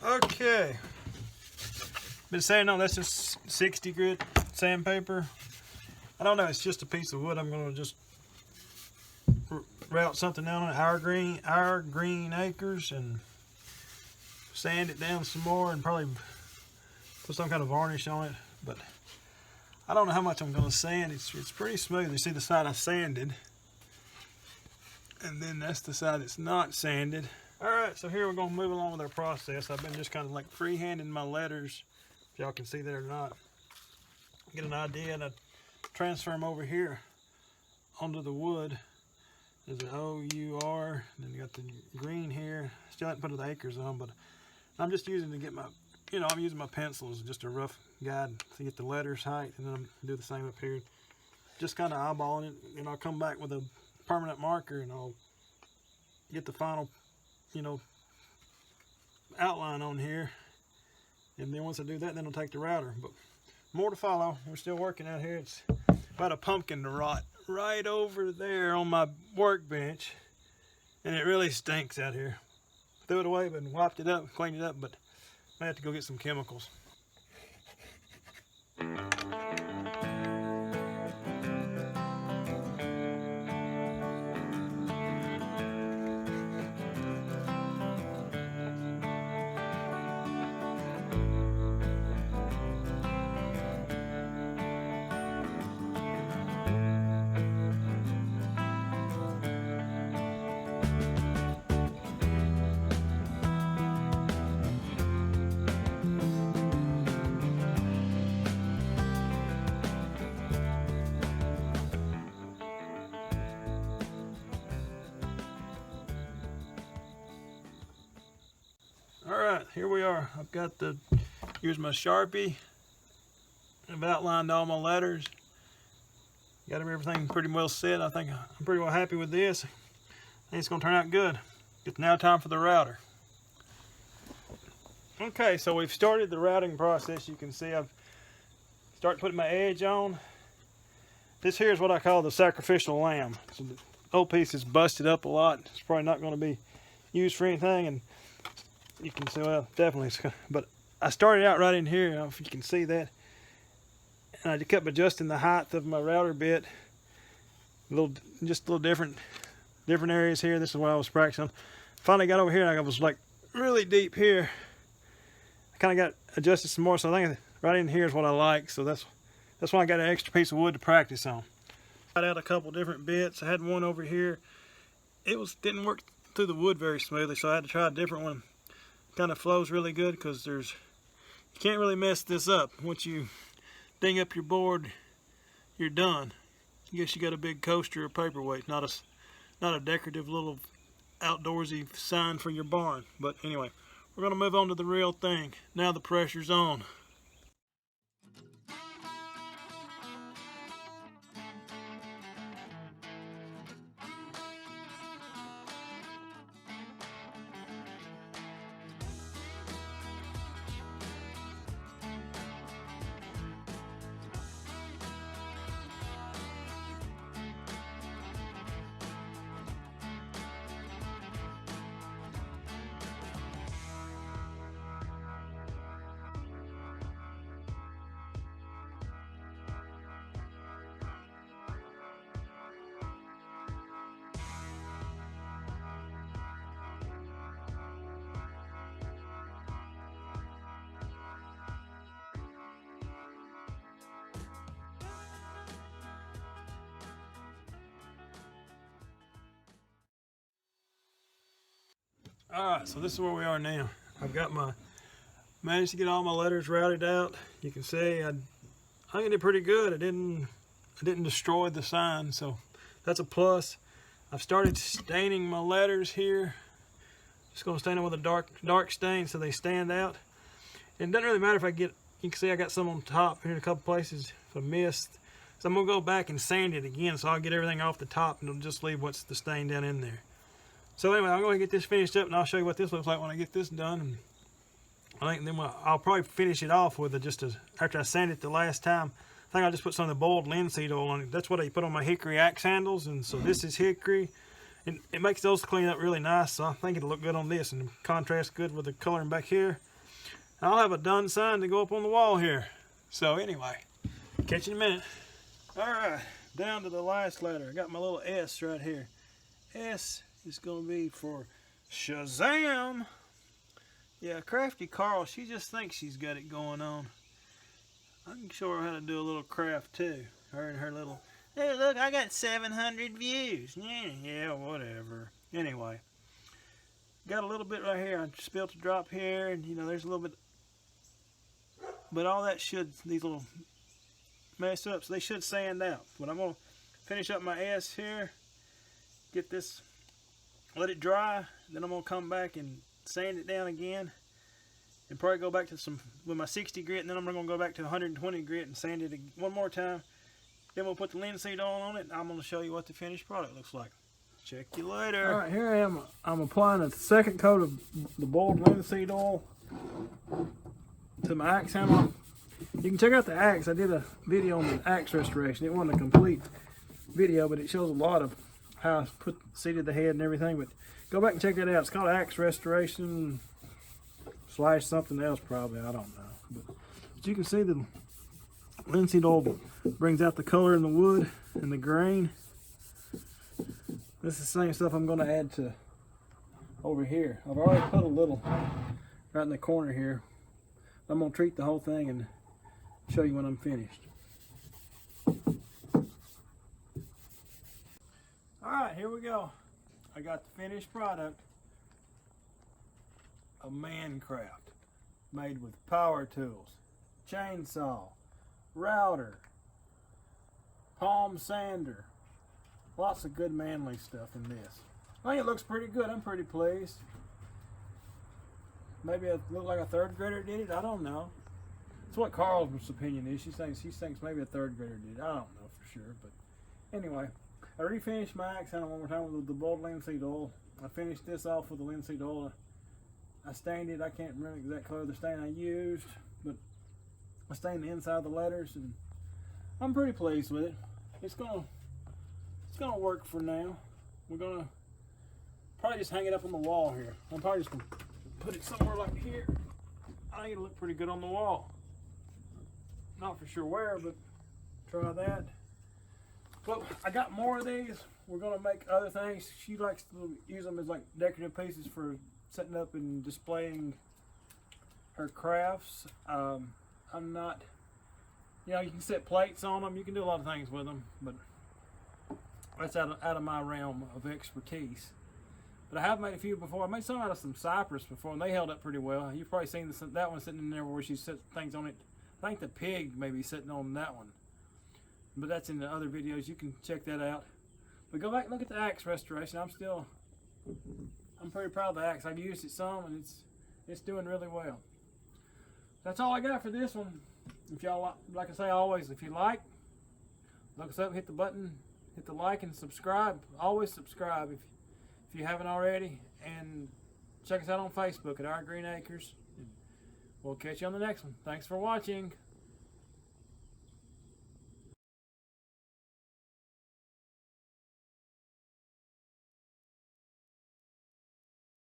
Okay. Been sanding on, that's just 60 grit sandpaper. I don't know, it's just a piece of wood. I'm gonna just route something down on it, our Greene acres, and sand it down some more and probably put some kind of varnish on it. But I don't know how much I'm gonna sand. It's pretty smooth. You see the side I sanded, and then that's the side that's not sanded. All right, so here we're gonna move along with our process. I've been just kind of like freehanding my letters, if y'all can see that or not. Get an idea and I transfer them over here onto the wood. There's an O-U-R, then you got the Greene here. Still haven't put the acres on, but I'm just using to get my, I'm using my pencil as just a rough guide to get the letters height, and then I'm do the same up here. Just kind of eyeballing it, and I'll come back with a permanent marker and I'll get the final, outline on here. And then once I do that, then I'll take the router. But more to follow. We're still working out here. It's about a pumpkin to rot right over there on my workbench, and it really stinks out here. Threw it away, but wiped it up, cleaned it up, but I have to go get some chemicals. Alright, here we are. I've got here's my Sharpie. I've outlined all my letters. Got everything pretty well set. I think I'm pretty well happy with this. I think it's going to turn out good. It's now time for the router. Okay, so we've started the routing process. You can see I've started putting my edge on. This here is what I call the sacrificial lamb. So the old piece is busted up a lot. It's probably not going to be used for anything, and you can see, well, definitely, but I started out right in here, I don't know if you can see that, and I kept adjusting the height of my router bit, just a little different areas here. This is what I was practicing. Finally got over here, and I was like really deep here. I kind of got adjusted some more, so I think right in here is what I like, so that's why I got an extra piece of wood to practice on. Got out a couple different bits. I had one over here. It didn't work through the wood very smoothly, so I had to try a different one. Kind of flows really good because you can't really mess this up. Once you ding up your board, you're done. I guess you got a big coaster or paperweight, not a decorative little outdoorsy sign for your barn. But anyway, we're going to move on to the real thing. Now the pressure's on. Alright, so this is where we are now. I've got managed to get all my letters routed out. You can see I think I did pretty good. I didn't destroy the sign, so that's a plus. I've started staining my letters here. Just gonna stain them with a dark stain so they stand out. And it doesn't really matter if you can see I got some on top here in a couple places if I missed. So I'm gonna go back and sand it again so I'll get everything off the top and it'll just leave what's the stain down in there. So anyway, I'm going to get this finished up, and I'll show you what this looks like when I get this done. And I think then I'll probably finish it off with after I sand it the last time. I think I'll just put some of the boiled linseed oil on it. That's what I put on my Hickory axe handles, and so this is Hickory. And it makes those clean up really nice, so I think it'll look good on this and contrast good with the coloring back here. I'll have a done sign to go up on the wall here. So anyway, catch you in a minute. All right, down to the last letter. I got my little S right here. S is going to be for Shazam. Yeah, Crafty Carl, she just thinks she's got it going on. I can show her how to do a little craft too. Her and her little, hey look, I got 700 views. Yeah, whatever. Anyway, got a little bit right here. I spilled a drop here, and you know, there's a little bit. But all that should, these little mess up, so they should sand out. But I'm going to finish up my S here, get this, let it dry, then I'm going to come back and sand it down again, and probably go back to some, with my 60 grit, and then I'm going to go back to 120 grit and sand it one more time. Then we'll put the linseed oil on it, and I'm going to show you what the finished product looks like. Check you later. All right, here I am. I'm applying a second coat of the boiled linseed oil to my axe handle. You can check out the axe. I did a video on the axe restoration. It wasn't a complete video, but it shows a lot of how I seated the head and everything. But go back and check that out. It's called axe restoration / something else probably. I don't know. But you can see the linseed oil brings out the color in the wood and the grain. This is the same stuff I'm going to add to over here. I've already put a little right in the corner here. I'm going to treat the whole thing and show you when I'm finished. Alright, here we go. I got the finished product of Mancraft, made with power tools, chainsaw, router, palm sander. Lots of good manly stuff in this. I think it looks pretty good. I'm pretty pleased. Maybe it looked like a third grader did it. I don't know. That's what Carl's opinion is. She thinks maybe a third grader did it. I don't know for sure. But anyway, I refinished my axe handle one more time with the boiled linseed oil. I finished this off with the linseed oil. I stained it. I can't remember the exact color of the stain I used, but I stained the inside of the letters, and I'm pretty pleased with it. It's gonna work for now. We're gonna probably just hang it up on the wall here. I'm probably just gonna put it somewhere like here. I think it'll look pretty good on the wall. Not for sure where, but try that. But I got more of these. We're gonna make other things. She likes to use them as like decorative pieces for setting up and displaying her crafts. I'm not, you know, you can set plates on them. You can do a lot of things with them, but that's out of my realm of expertise. But I have made a few before. I made some out of some cypress before, and they held up pretty well. You've probably seen that one sitting in there where she set things on it. I think the pig may be sitting on that one. But that's in the other videos. You can check that out. But go back and look at the axe restoration. I'm pretty proud of the axe. I've used it some, and it's doing really well. That's all I got for this one. If y'all, like I say always, if you like, look us up, hit the button, hit the like and subscribe. Always subscribe if you haven't already, and check us out on Facebook at Our Green Acres. We'll catch you on the next one. Thanks for watching.